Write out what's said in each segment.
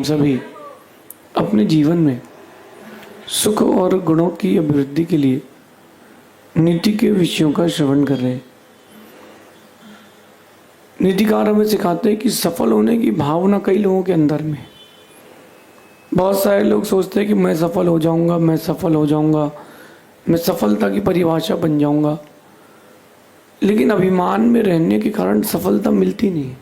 सभी अपने जीवन में सुख और गुणों की अभिवृद्धि के लिए नीति के विषयों का श्रवण कर रहे हैं। नीतिकार हमें सिखाते हैं कि सफल होने की भावना कई लोगों के अंदर में। बहुत सारे लोग सोचते हैं कि मैं सफल हो जाऊंगा, मैं सफल हो जाऊंगा, मैं सफलता की परिभाषा बन जाऊंगा, लेकिन अभिमान में रहने के कारण सफलता मिलती नहीं।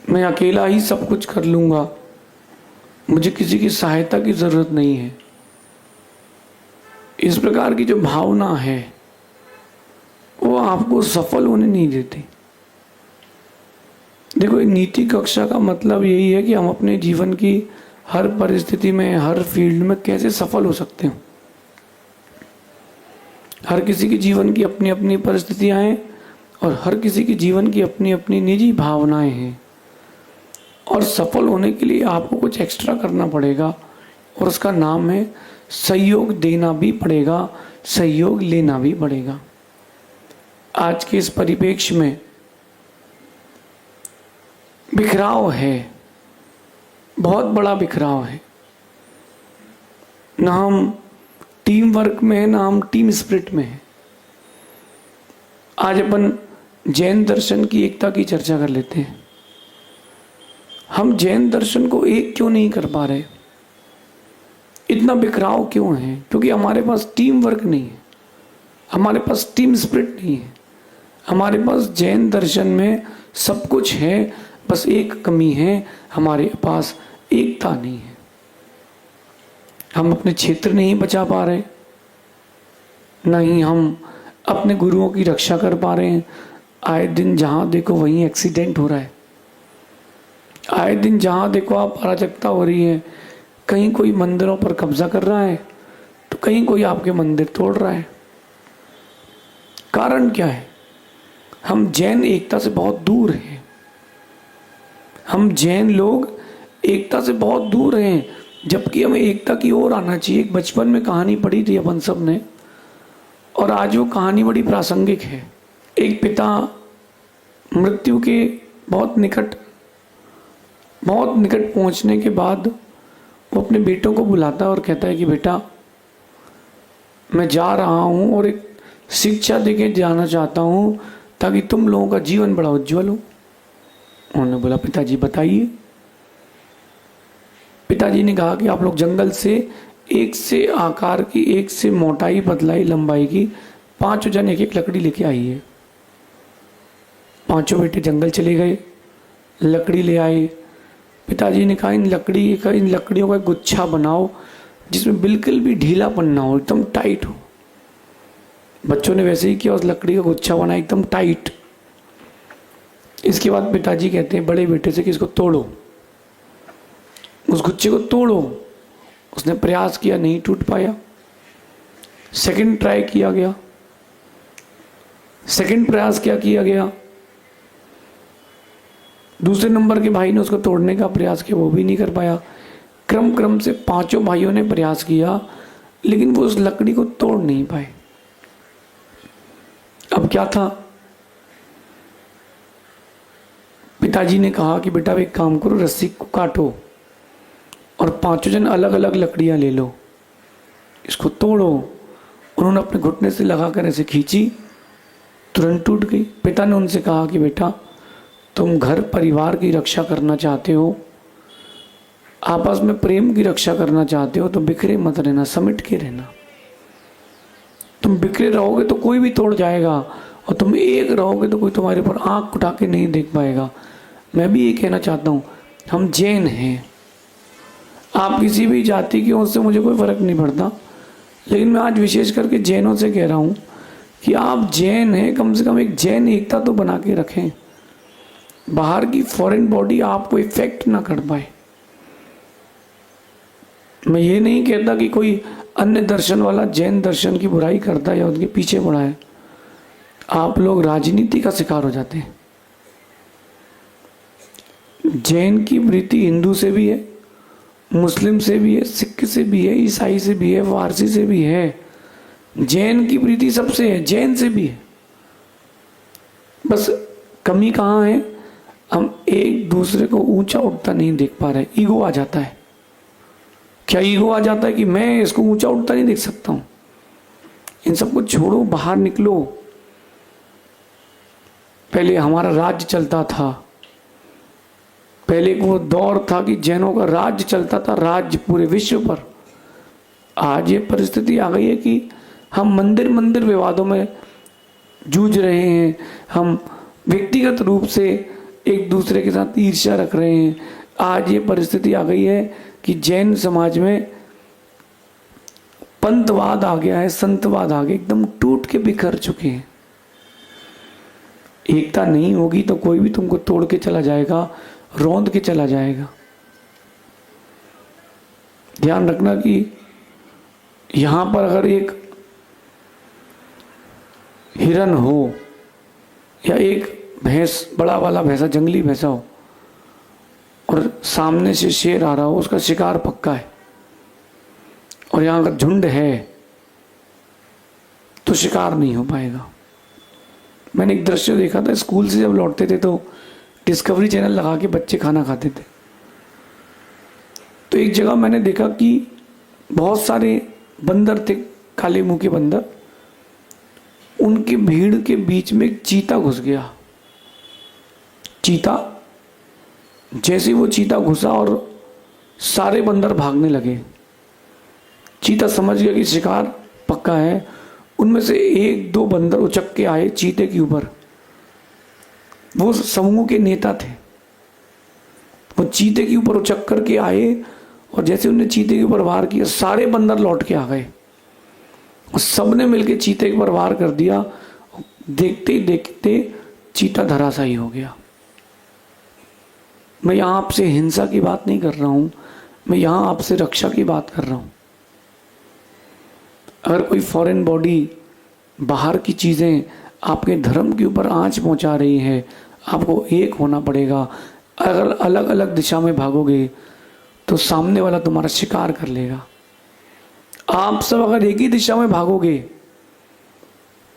मैं अकेला ही सब कुछ कर लूंगा, मुझे किसी की सहायता की जरूरत नहीं है। इस प्रकार की जो भावना है वो आपको सफल होने नहीं देती। देखो, नीति कक्षा का मतलब यही है कि हम अपने जीवन की हर परिस्थिति में, हर फील्ड में कैसे सफल हो सकते हैं। हर किसी के जीवन की अपनी अपनी परिस्थितियां हैं और हर किसी के जीवन की अपनी अपनी निजी भावनाएं हैं, और सफल होने के लिए आपको कुछ एक्स्ट्रा करना पड़ेगा, और उसका नाम है सहयोग देना भी पड़ेगा, सहयोग लेना भी पड़ेगा। आज के इस परिप्रेक्ष्य में बिखराव है, बहुत बड़ा बिखराव है। ना हम टीम वर्क में है, ना हम टीम स्पिरिट में है। आज अपन जैन दर्शन की एकता की चर्चा कर लेते हैं। हम जैन दर्शन को एक क्यों नहीं कर पा रहे? इतना बिखराव क्यों है? क्योंकि हमारे पास टीम वर्क नहीं है, हमारे पास टीम स्पिरिट नहीं है। हमारे पास जैन दर्शन में सब कुछ है, बस एक कमी है, हमारे पास एकता नहीं है। हम अपने क्षेत्र नहीं बचा पा रहे, नहीं हम अपने गुरुओं की रक्षा कर पा रहे हैं। आए दिन जहाँ देखो वहीं एक्सीडेंट हो रहा है, आए दिन जहाँ देखो आप अराजकता हो रही है। कहीं कोई मंदिरों पर कब्जा कर रहा है तो कहीं कोई आपके मंदिर तोड़ रहा है। कारण क्या है? हम जैन एकता से बहुत दूर हैं। हम जैन लोग एकता से बहुत दूर हैं, जबकि हमें एकता की ओर आना चाहिए। एक बचपन में कहानी पढ़ी थी अपन सब ने, और आज वो कहानी बड़ी प्रासंगिक है। एक पिता मृत्यु के बहुत निकट पहुंचने के बाद वो अपने बेटों को बुलाता है और कहता है कि बेटा, मैं जा रहा हूं और एक शिक्षा देके जाना चाहता हूं ताकि तुम लोगों का जीवन बड़ा उज्जवल हो। उन्होंने बोला, पिताजी बताइए। पिताजी ने कहा कि आप लोग जंगल से एक से आकार की, एक से मोटाई, पतलाई, लंबाई की 5 जन एक एक लकड़ी लेके आइए। 5 बेटे जंगल चले गए, लकड़ी ले आए। पिताजी ने कहा इन लकड़ियों का गुच्छा बनाओ जिसमें बिल्कुल भी ढीलापन ना हो, एकदम टाइट हो। बच्चों ने वैसे ही किया, उस लकड़ी का गुच्छा बना एकदम टाइट। इसके बाद पिताजी कहते हैं बड़े बेटे से कि इसको तोड़ो, उस गुच्छे को तोड़ो। उसने प्रयास किया, नहीं टूट पाया। सेकंड ट्राई किया गया, सेकंड प्रयास क्या किया गया, दूसरे नंबर के भाई ने उसको तोड़ने का प्रयास किया, वो भी नहीं कर पाया। क्रम से 5 भाइयों ने प्रयास किया, लेकिन वो उस लकड़ी को तोड़ नहीं पाए। अब क्या था? पिताजी ने कहा कि बेटा एक काम करो, रस्सी को काटो और 5 जन अलग अलग लकड़ियां ले लो, इसको तोड़ो। उन्होंने अपने घुटने से लगाकर ऐसे खींची, तुरंत टूट गई। पिता ने उनसे कहा कि बेटा, तुम घर परिवार की रक्षा करना चाहते हो, आपस में प्रेम की रक्षा करना चाहते हो, तो बिखरे मत रहना, समेट के रहना। तुम बिखरे रहोगे तो कोई भी तोड़ जाएगा, और तुम एक रहोगे तो कोई तुम्हारे ऊपर आंख उठा के नहीं देख पाएगा। मैं भी ये कहना चाहता हूँ, हम जैन हैं। आप किसी भी जाति के हो, उससे मुझे कोई फर्क नहीं पड़ता, लेकिन मैं आज विशेष करके जैनों से कह रहा हूँ कि आप जैन हैं, कम से कम एक जैन एकता तो बना के रखें। बाहर की फॉरेन बॉडी आपको इफेक्ट ना कर पाए। मैं ये नहीं कहता कि कोई अन्य दर्शन वाला जैन दर्शन की बुराई करता है या उनके पीछे पड़ा है। आप लोग राजनीति का शिकार हो जाते हैं। जैन की प्रीति हिंदू से भी है, मुस्लिम से भी है, सिख से भी है, ईसाई से भी है, वारसी से भी है। जैन की प्रीति सबसे है, जैन से भी है। बस कमी कहाँ है? हम एक दूसरे को ऊंचा उठता नहीं देख पा रहे, ईगो आ जाता है। क्या ईगो आ जाता है कि मैं इसको ऊंचा उठता नहीं देख सकता हूं? इन सबको छोड़ो, बाहर निकलो। पहले हमारा राज्य चलता था, पहले वो दौर था कि जैनों का राज्य चलता था, राज्य पूरे विश्व पर। आज ये परिस्थिति आ गई है कि हम मंदिर मंदिर विवादों में जूझ रहे हैं, हम व्यक्तिगत रूप से एक दूसरे के साथ ईर्ष्या रख रहे हैं। आज ये परिस्थिति आ गई है कि जैन समाज में पंथवाद आ गया है, संतवाद आ गया, एकदम टूट के बिखर चुके हैं। एकता नहीं होगी तो कोई भी तुमको तोड़ के चला जाएगा, रौंद के चला जाएगा। ध्यान रखना कि यहां पर अगर एक हिरन हो या एक भैंस, बड़ा वाला भैंसा, जंगली भैंसा हो और सामने से शेर आ रहा हो, उसका शिकार पक्का है और यहां का झुंड है, तो शिकार नहीं हो पाएगा। मैंने एक दृश्य देखा था, स्कूल से जब लौटते थे तो डिस्कवरी चैनल लगा के बच्चे खाना खाते थे। तो एक जगह मैंने देखा कि बहुत सारे बंदर थे, काले मुंह के बंदर, उनकी भीड़ के बीच में एक चीता घुस गया। चीता, जैसे वो चीता घुसा और सारे बंदर भागने लगे। चीता समझ गया कि शिकार पक्का है। उनमें से एक दो बंदर उचक के आए चीते के ऊपर। वो समूह के नेता थे। वो चीते के ऊपर उचक करके आए और जैसे उन्हें चीते के ऊपर वार किया, सारे बंदर लौट के आ गए और सबने मिलके चीते के ऊपर वार कर दिया। देखते ही देखते चीता धराशायी हो गया। मैं यहां आपसे हिंसा की बात नहीं कर रहा हूं, मैं यहां आपसे रक्षा की बात कर रहा हूं। अगर कोई फॉरेन बॉडी, बाहर की चीजें आपके धर्म के ऊपर आंच पहुंचा रही है, आपको एक होना पड़ेगा। अगर अलग अलग दिशा में भागोगे तो सामने वाला तुम्हारा शिकार कर लेगा। आप सब अगर एक ही दिशा में भागोगे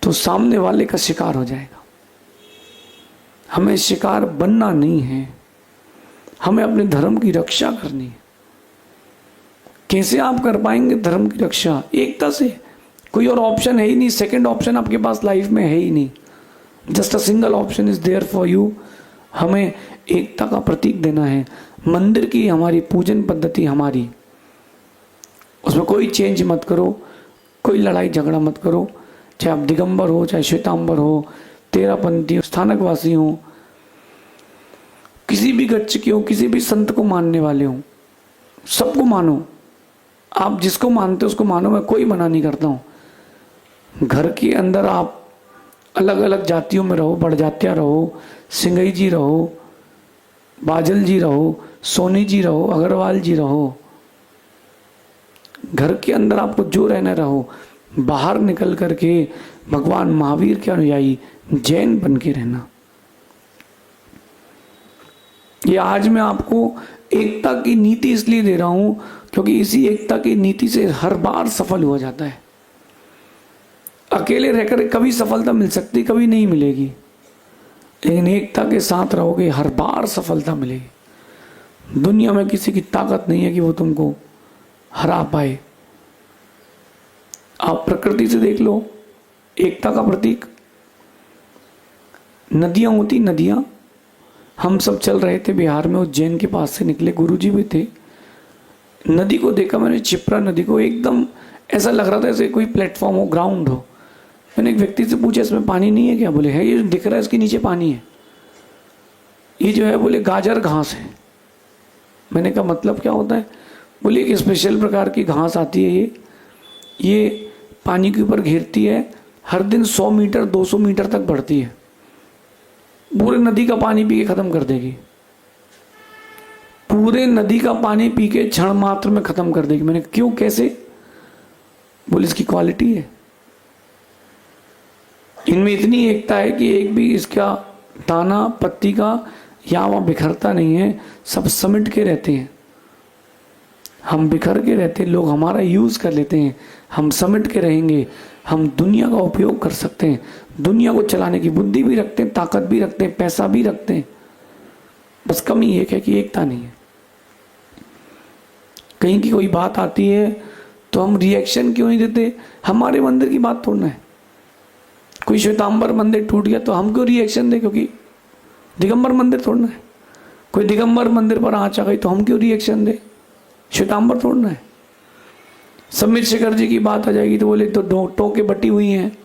तो सामने वाले का शिकार हो जाएगा। हमें शिकार बनना नहीं है, हमें अपने धर्म की रक्षा करनी है। कैसे आप कर पाएंगे धर्म की रक्षा? एकता से। कोई और ऑप्शन है ही नहीं, सेकंड ऑप्शन आपके पास लाइफ में है ही नहीं। Just a single option is there for you. हमें एकता का प्रतीक देना है। मंदिर की हमारी पूजन पद्धति हमारी, उसमें कोई चेंज मत करो, कोई लड़ाई झगड़ा मत करो। चाहे आप दिगंबर हो, चाहे श्वेतांबर हो, तेरापंथी हो, स्थानकवासी हो, किसी भी गच्छ के हो, किसी भी संत को मानने वाले हो, सबको मानो। आप जिसको मानते हो उसको मानो, मैं कोई मना नहीं करता हूं। घर के अंदर आप अलग अलग जातियों में रहो, बड़जात्या रहो, सिंगई जी रहो, बाजल जी रहो, सोनी जी रहो, अग्रवाल जी रहो। घर के अंदर आपको जो रहना रहो, बाहर निकल करके भगवान महावीर के अनुयायी जैन बन के रहना। ये आज मैं आपको एकता की नीति इसलिए दे रहा हूं क्योंकि इसी एकता की नीति से हर बार सफल हुआ जाता है। अकेले रहकर कभी सफलता मिल सकती, कभी नहीं मिलेगी, लेकिन एकता के साथ रहोगे हर बार सफलता मिलेगी। दुनिया में किसी की ताकत नहीं है कि वो तुमको हरा पाए। आप प्रकृति से देख लो, एकता का प्रतीक नदियां होती, नदियां। हम सब चल रहे थे बिहार में, उज्जैन के पास से निकले, गुरुजी भी थे। नदी को देखा मैंने, क्षिप्रा नदी को, एकदम ऐसा लग रहा था जैसे कोई प्लेटफॉर्म हो, ग्राउंड हो। मैंने एक व्यक्ति से पूछा इसमें पानी नहीं है क्या? बोले है, ये दिख रहा है इसके नीचे पानी है। ये जो है बोले गाजर घास है। मैंने कहा मतलब क्या होता है? बोले एक स्पेशल प्रकार की घास आती है, ये पानी के ऊपर घेरती है, हर दिन 100 मीटर 200 मीटर तक बढ़ती है, पूरे नदी का पानी पी के खत्म कर देगी। पूरे नदी का पानी पी के क्षण मात्र में खत्म कर देगी। मैंने क्यों, कैसे? बोले इसकी क्वालिटी है। इनमें इतनी एकता है कि एक भी इसका दाना पत्ती का यहाँ वहाँ बिखरता नहीं है, सब समेट के रहते हैं। हम बिखर के रहते हैं, लोग हमारा यूज कर लेते हैं। हम समेट के रहेंगे, हम दुनिया का उपयोग कर सकते हैं, दुनिया को चलाने की बुद्धि भी रखते हैं, ताकत भी रखते हैं, पैसा भी रखते हैं। बस कमी एक है कि एकता नहीं है। कहीं की कोई बात आती है तो हम रिएक्शन क्यों नहीं देते? हमारे मंदिर की बात थोड़ा है। कोई श्वेतांबर मंदिर टूट गया तो हम क्यों रिएक्शन दें? क्योंकि दिगंबर मंदिर थोड़ा है। कोई दिगंबर मंदिर पर आँच आ गई तो हम क्यों रिएक्शन दें? श्वेतांबर थोड़ा है। समित शेखर जी की बात आ जाएगी तो बोले तो टोके बटी हुई हैं,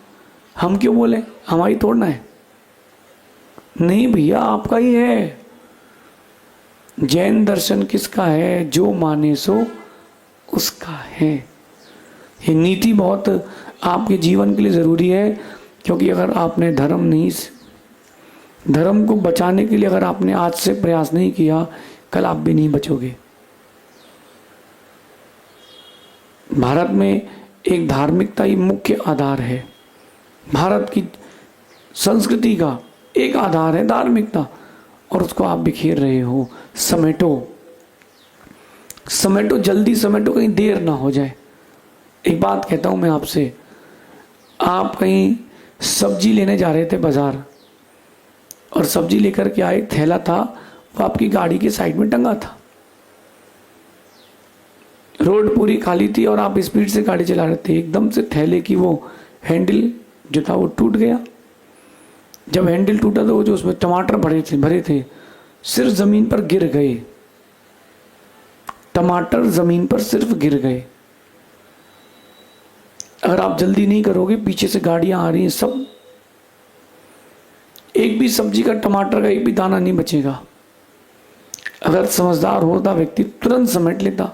हम क्यों बोले? हमारी थोड़ा है। नहीं भैया, आपका ही है। जैन दर्शन किसका है? जो माने सो उसका है। ये नीति बहुत आपके जीवन के लिए ज़रूरी है, क्योंकि अगर आपने धर्म को बचाने के लिए अगर आपने आज से प्रयास नहीं किया, कल आप भी नहीं बचोगे। भारत में एक धार्मिकता ही मुख्य आधार है। भारत की संस्कृति का एक आधार है धार्मिकता, और उसको आप बिखेर रहे हो। समेटो, जल्दी समेटो, कहीं देर ना हो जाए। एक बात कहता हूं मैं आपसे, आप कहीं सब्जी लेने जा रहे थे बाजार, और सब्जी लेकर के आए, थैला था वो आपकी गाड़ी के साइड में टंगा था। रोड पूरी खाली थी और आप स्पीड से गाड़ी चला रहे थे। एकदम से थैले की वो हैंडल जो था वो टूट गया। जब हैंडल टूटा तो वो जो उसमें टमाटर भरे थे सिर्फ जमीन पर गिर गए। टमाटर जमीन पर सिर्फ गिर गए। अगर आप जल्दी नहीं करोगे, पीछे से गाड़ियां आ रही हैं, सब, एक भी सब्जी का, टमाटर का एक भी दाना नहीं बचेगा। अगर समझदार होता व्यक्ति तुरंत समेट लेता,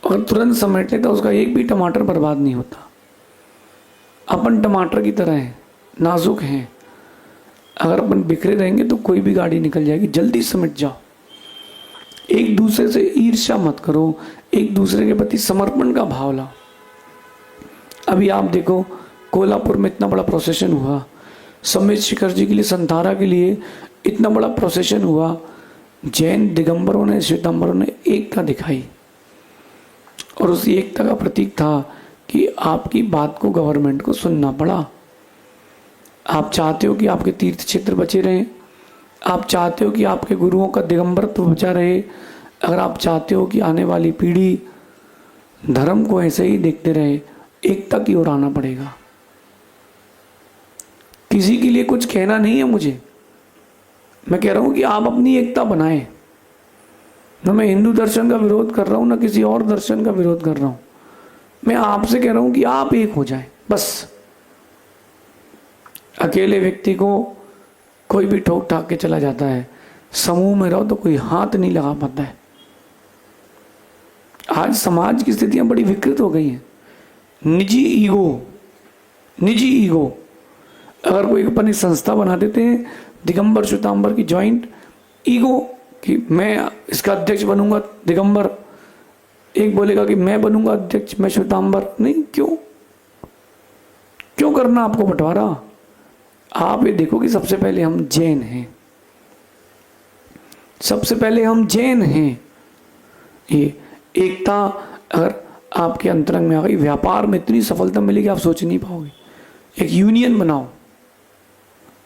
और तुरंत समेट लेता, उसका एक भी टमाटर बर्बाद नहीं होता। अपन टमाटर की तरह हैं, नाजुक हैं। अगर अपन बिखरे रहेंगे तो कोई भी गाड़ी निकल जाएगी। जल्दी समेट जाओ। एक दूसरे से ईर्ष्या मत करो, एक दूसरे के प्रति समर्पण का भाव लाओ। अभी आप देखो, कोल्हापुर में इतना बड़ा प्रोसेशन हुआ, समित शेखर जी के लिए, संतारा के लिए इतना बड़ा प्रोसेशन हुआ। जैन दिगंबरों ने, श्वेतांबरों ने एकता दिखाई, और उस एकता का प्रतीक था कि आपकी बात को गवर्नमेंट को सुनना पड़ा। आप चाहते हो कि आपके तीर्थ क्षेत्र बचे रहें, आप चाहते हो कि आपके गुरुओं का दिगंबरत्व बचा रहे, अगर आप चाहते हो कि आने वाली पीढ़ी धर्म को ऐसे ही देखते रहे, एकता की ओर आना पड़ेगा। किसी के लिए कुछ कहना नहीं है मुझे, मैं कह रहा हूं कि आप अपनी एकता बनाएं। ना मैं हिंदू दर्शन का विरोध कर रहा हूं, ना किसी और दर्शन का विरोध कर रहा हूं। मैं आपसे कह रहा हूं कि आप एक हो जाएं बस। अकेले व्यक्ति को कोई भी ठोक ठाक के चला जाता है, समूह में रहो तो कोई हाथ नहीं लगा पाता है। आज समाज की स्थितियां बड़ी विकृत हो गई हैं। निजी ईगो, अगर कोई अपनी संस्था बना देते हैं, दिगंबर श्वेतांबर की जॉइंट ईगो, कि मैं इसका अध्यक्ष बनूंगा दिगंबर, एक बोलेगा कि मैं बनूंगा अध्यक्ष, मैं श्वेतांबर। नहीं, क्यों करना आपको बंटवारा? आप ये देखो कि सबसे पहले हम जैन हैं, सबसे पहले हम जैन हैं। ये एकता अगर आपके अंतरंग में आ गई, व्यापार में इतनी सफलता मिलेगी आप सोच नहीं पाओगे। एक यूनियन बनाओ,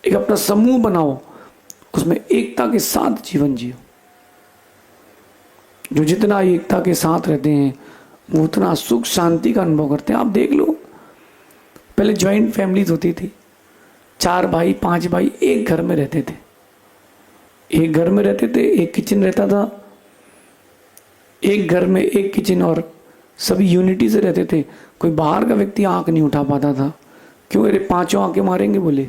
एक अपना समूह बनाओ, उसमें एकता के साथ जीवन जियो। जो जितना एकता के साथ रहते हैं वो उतना सुख शांति का अनुभव करते हैं। आप देख लो, पहले ज्वाइंट फैमिलीज होती थी, 4 भाई 5 भाई एक घर में रहते थे, एक घर में रहते थे, एक किचन रहता था, एक घर में एक किचन, और सभी यूनिटी से रहते थे। कोई बाहर का व्यक्ति आंख नहीं उठा पाता था। क्यों? अरे 5 आंखें मारेंगे बोले।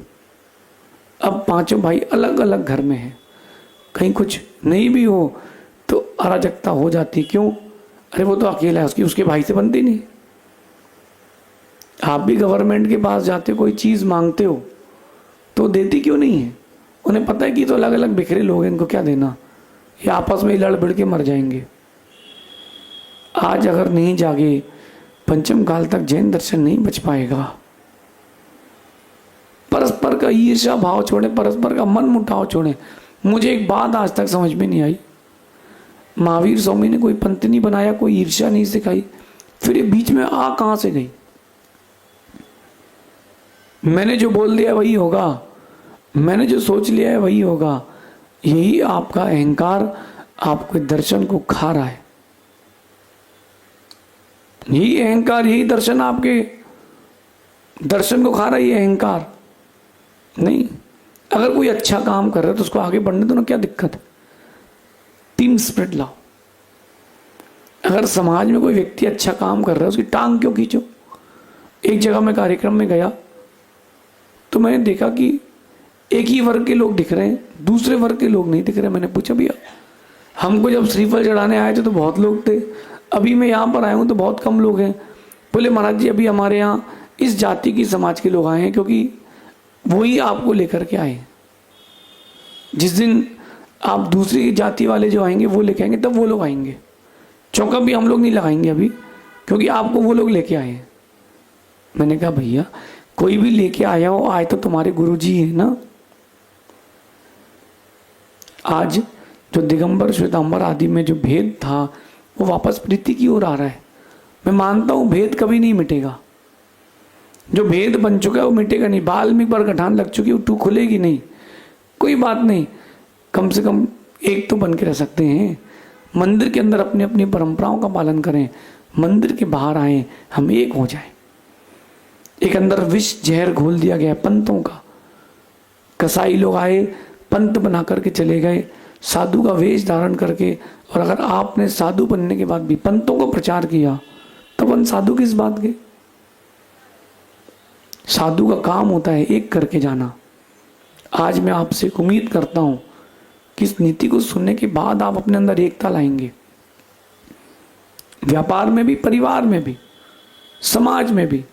अब 5 भाई अलग अलग घर में हैं। कहीं कुछ नहीं भी हो तो अराजकता हो जाती। क्यों? अरे वो तो अकेला है, उसके भाई से बनती नहीं। आप भी गवर्नमेंट के पास जाते हो, कोई चीज़ मांगते हो तो देती क्यों नहीं है? उन्हें पता है कि तो अलग अलग बिखरे लोग हैं, इनको क्या देना, ये आपस में लड़ भिड़ के मर जाएंगे। आज अगर नहीं जागे, पंचम काल तक जैन दर्शन नहीं बच पाएगा। परस्पर का ईर्ष्या भाव छोड़े, परस्पर का मन मुटाव छोड़े। मुझे एक बात आज तक समझ में नहीं आई, महावीर स्वामी ने कोई पंथ नहीं बनाया, कोई ईर्ष्या नहीं सिखाई, फिर ये बीच में आ कहां से गई? मैंने जो बोल दिया वही होगा, मैंने जो सोच लिया है वही होगा। यही आपका अहंकार आपके दर्शन को खा रहा है। यही अहंकार, यही दर्शन आपके दर्शन को खा रहा है, ये अहंकार नहीं। अगर कोई अच्छा काम कर रहा है तो उसको आगे बढ़ने दो ना, क्या दिक्कत है? टीम स्पिरिट लाओ। अगर समाज में कोई व्यक्ति अच्छा काम कर रहा है उसकी टांग क्यों खींचो? एक जगह मैं कार्यक्रम में गया तो मैंने देखा कि एक ही वर्ग के लोग दिख रहे हैं, दूसरे वर्ग के लोग नहीं दिख रहे। मैंने पूछा भैया, हमको जब श्रीफल चढ़ाने आए थे तो बहुत लोग थे, अभी मैं यहाँ पर आया हूँ तो बहुत कम लोग हैं। बोले महाराज जी, अभी हमारे यहाँ इस जाति की समाज के लोग आए हैं, क्योंकि वही आपको लेकर के आए। जिस दिन आप दूसरी जाति वाले जो आएंगे वो लेके आएंगे, तब वो लोग आएंगे। चौका भी हम लोग नहीं लगाएंगे अभी, क्योंकि आपको वो लोग लेके आए हैं। मैंने कहा भैया, कोई भी लेके आया हो, आए तो तुम्हारे गुरुजी है ना। आज जो दिगंबर श्वेतांबर आदि में जो भेद था वो वापस प्रीति की ओर आ रहा है। मैं मानता हूं भेद कभी नहीं मिटेगा, जो भेद बन चुका है वो मिटेगा नहीं। बाल में पर गठान लग चुकी, वो खुलेगी नहीं। कोई बात नहीं, कम से कम एक तो बन के रह सकते हैं। मंदिर के अंदर अपनी अपनी परंपराओं का पालन करें, मंदिर के बाहर आए, हम एक हो जाएं। एक अंदर विष जहर घोल दिया गया पंतों का। कसाई लोग आए, पंत बना करके चले गए, साधु का वेश धारण करके। और अगर आपने साधु बनने के बाद भी पंतों को प्रचार किया तो अपन साधु किस बात के? साधु का काम होता है एक करके जाना। आज मैं आपसे उम्मीद करता हूं कि इस नीति को सुनने के बाद आप अपने अंदर एकता लाएंगे। व्यापार में भी, परिवार में भी, समाज में भी।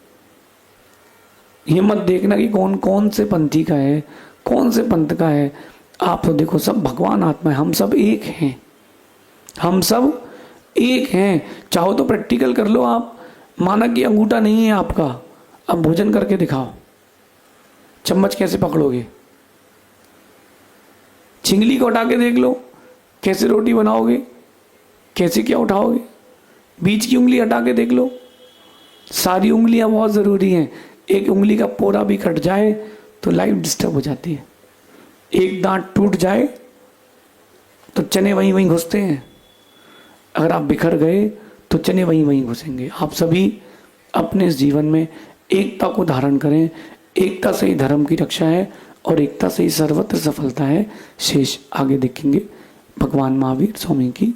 ये मत देखना कि कौन कौन से पंथी का है, कौन से पंथ का है। आप तो देखो, सब भगवान आत्मा है, हम सब एक हैं, हम सब एक हैं। चाहो तो प्रैक्टिकल कर लो आप। माना कि अंगूठा नहीं है आपका, अब भोजन करके दिखाओ, चम्मच कैसे पकड़ोगे? चिंगली को हटा के देख लो, कैसे रोटी बनाओगे, कैसे क्या उठाओगे? बीच की उंगली हटा के देख लो। सारी उंगलियां बहुत ज़रूरी हैं। एक उंगली का पोरा भी कट जाए तो लाइफ डिस्टर्ब हो जाती है। एक दांत टूट जाए तो चने वहीं वहीं घुसते हैं। अगर आप बिखर गए तो चने वहीं वहीं घुसेंगे। आप सभी अपने इस जीवन में एकता को धारण करें। एकता से ही धर्म की रक्षा है और एकता से ही सर्वत्र सफलता है। शेष आगे देखेंगे। भगवान महावीर स्वामी की